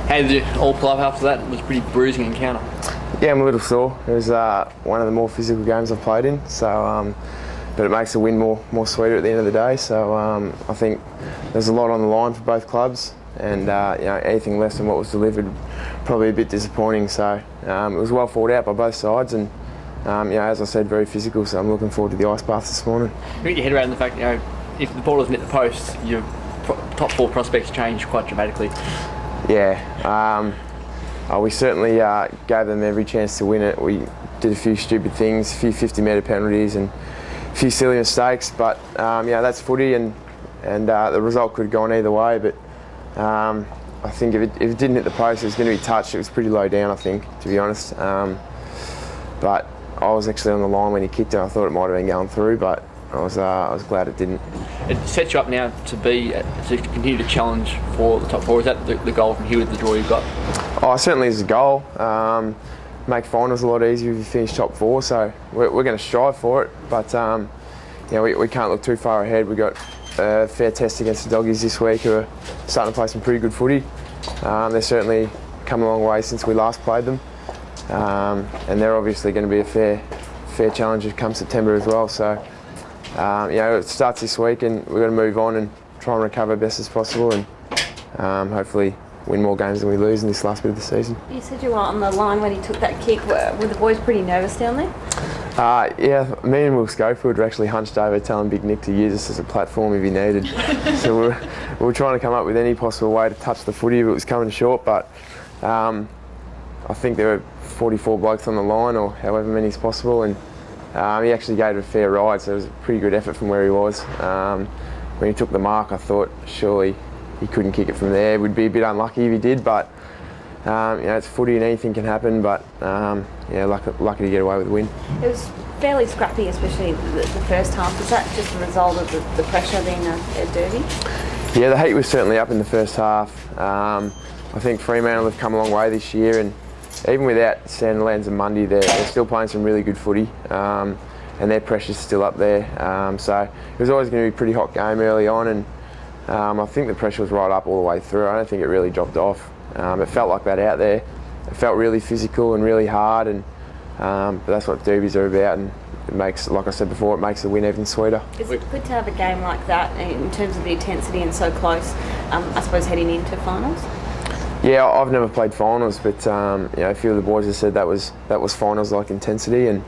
How did you all pull up after that? It was a pretty bruising encounter. Yeah, I'm a little sore. It was one of the more physical games I've played in, so but it makes the win more sweeter at the end of the day. So I think there's a lot on the line for both clubs, and anything less than what was delivered, probably a bit disappointing. So it was well fought out by both sides, and as I said, very physical. So I'm looking forward to the ice bath this morning. You get your head around the fact, if the ball doesn't hit the post, your top four prospects change quite dramatically. Yeah. We certainly gave them every chance to win it. We did a few stupid things, a few 50-metre penalties and a few silly mistakes, but that's footy, and the result could have gone either way. But I think if it didn't hit the post, it was going to be touched. It was pretty low down, I think, to be honest. But I was actually on the line when he kicked it. I thought it might have been going through, but I was glad it didn't. It sets you up now to continue to challenge for the top four. Is that the goal from here with the draw you've got? Oh, certainly is a goal. Make finals a lot easier if you finish top four, so we're going to strive for it. But we can't look too far ahead. We've got a fair test against the Doggies this week, who are starting to play some pretty good footy. They've certainly come a long way since we last played them, and they're obviously going to be a fair challenge come September as well. So it starts this week, and we've got to move on and try and recover best as possible, and hopefully win more games than we lose in this last bit of the season. You said you were on the line when he took that kick. Were the boys pretty nervous down there? Yeah, me and Will Schofield were actually hunched over telling Big Nick to use us as a platform if he needed. So we were trying to come up with any possible way to touch the footy if it was coming short, but I think there were 44 blokes on the line, or however many is possible, and he actually gave it a fair ride, so it was a pretty good effort from where he was. When he took the mark, I thought surely he couldn't kick it from there. It would be a bit unlucky if he did, but it's footy and anything can happen. But lucky to get away with the win. It was fairly scrappy, especially the first half. Is that just a result of the pressure being a derby? Yeah, the heat was certainly up in the first half. I think Fremantle have come a long way this year, and even without Sandilands and Mundy, they're still playing some really good footy, and their pressure's still up there. So it was always going to be a pretty hot game early on, and I think the pressure was right up all the way through. I don't think it really dropped off. It felt like that out there. It felt really physical and really hard, and but that's what derbies are about, and it makes, like I said before, it makes the win even sweeter. Is it good to have a game like that in terms of the intensity and so close, I suppose, heading into finals? Yeah, I've never played finals, but a few of the boys have said that was finals-like intensity, and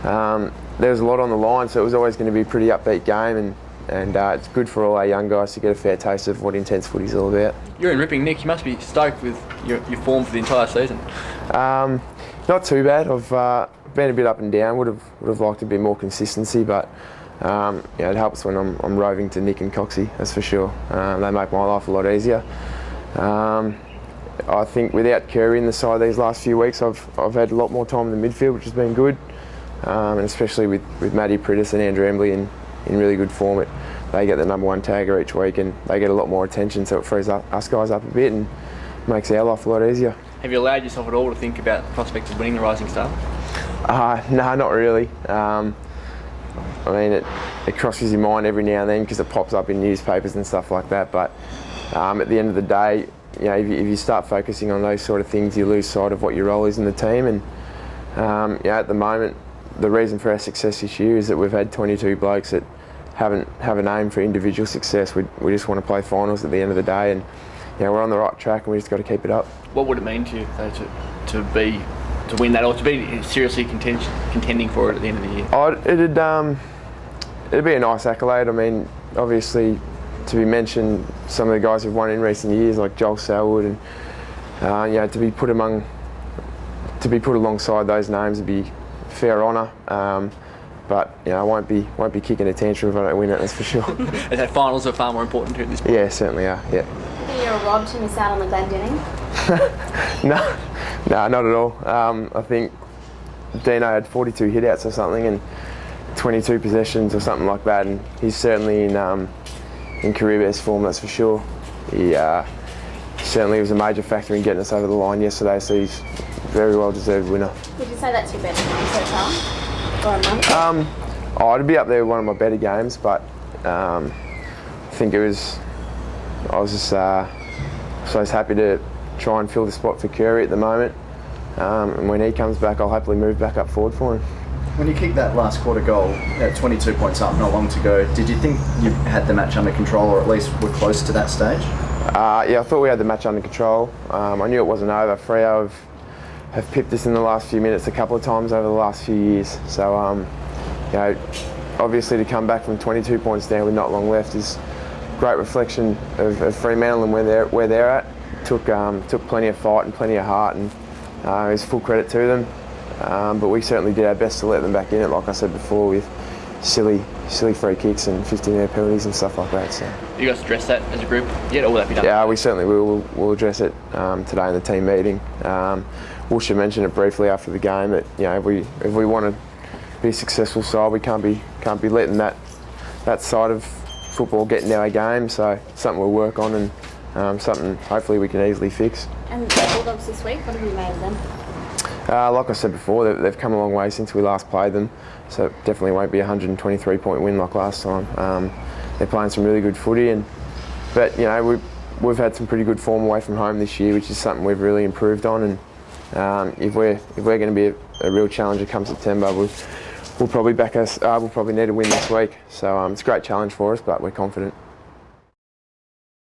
there was a lot on the line, so it was always going to be a pretty upbeat game, and it's good for all our young guys to get a fair taste of what intense footy's all about. You're in ripping, Nick. You must be stoked with your form for the entire season. Not too bad. I've been a bit up and down. Would have liked a bit more consistency, but it helps when I'm roving to Nick and Coxie, that's for sure. They make my life a lot easier. I think without Curry in the side these last few weeks, I've had a lot more time in the midfield, which has been good, and especially with Matty Prittis and Andrew Embley in really good form. They get the #1 tagger each week, and they get a lot more attention, so it frees us guys up a bit and makes our life a lot easier. Have you allowed yourself at all to think about the prospect of winning the Rising Star? No, not really. I mean, it crosses your mind every now and then because it pops up in newspapers and stuff like that, but at the end of the day, if you start focusing on those sort of things, you lose sight of what your role is in the team. And at the moment, the reason for our success this year is that we've had 22 blokes that have an aim for individual success. We just want to play finals at the end of the day, and we're on the right track, and we just got to keep it up. What would it mean to you, though, to win that, or to be seriously contending for it at the end of the year? It'd be a nice accolade. I mean, obviously, to be mentioned, some of the guys who've won in recent years, like Joel Selwood, and to be put alongside those names would be a fair honour. But I won't be kicking a tantrum if I don't win it, that's for sure. Is that finals are far more important to you at this point? Yeah, certainly are. Yeah. Think you're a rob to miss out on the Glendinning? No, not at all. I think Dino had 42 hitouts or something and 22 possessions or something like that, and he's certainly in career best form, that's for sure. He certainly was a major factor in getting us over the line yesterday, so he's very well deserved winner. Would you say that's your best game so far? Or a month? It'd be up there with one of my better games, but I think I was just so happy to try and fill the spot for Curry at the moment. And when he comes back, I'll happily move back up forward for him. When you kicked that last quarter goal at 22 points up not long to go, did you think you had the match under control, or at least were close to that stage? Yeah, I thought we had the match under control. I knew it wasn't over. Freo have pipped us in the last few minutes a couple of times over the last few years. So, you know, obviously to come back from 22 points down with not long left is a great reflection of Fremantle and where they're at. Took plenty of fight and plenty of heart, and it's full credit to them. But we certainly did our best to let them back in it, like I said before, with silly free kicks and 15-metre penalties and stuff like that. So. You guys address that as a group yet, or will that be done? Yeah, we certainly will. We'll address it today in the team meeting. Wilshire mentioned it briefly after the game that, you know, if we want to be a successful side, we can't be letting that side of football get into our game. So it's something we'll work on, and something hopefully we can easily fix. And the Bulldogs this week, what have you made of them? Like I said before, they've come a long way since we last played them, so it definitely won't be a 123-point win like last time. They're playing some really good footy, but you know we've had some pretty good form away from home this year, which is something we've really improved on. And if we're going to be a real challenger come September, we'll probably need to win this week. So it's a great challenge for us, but we're confident.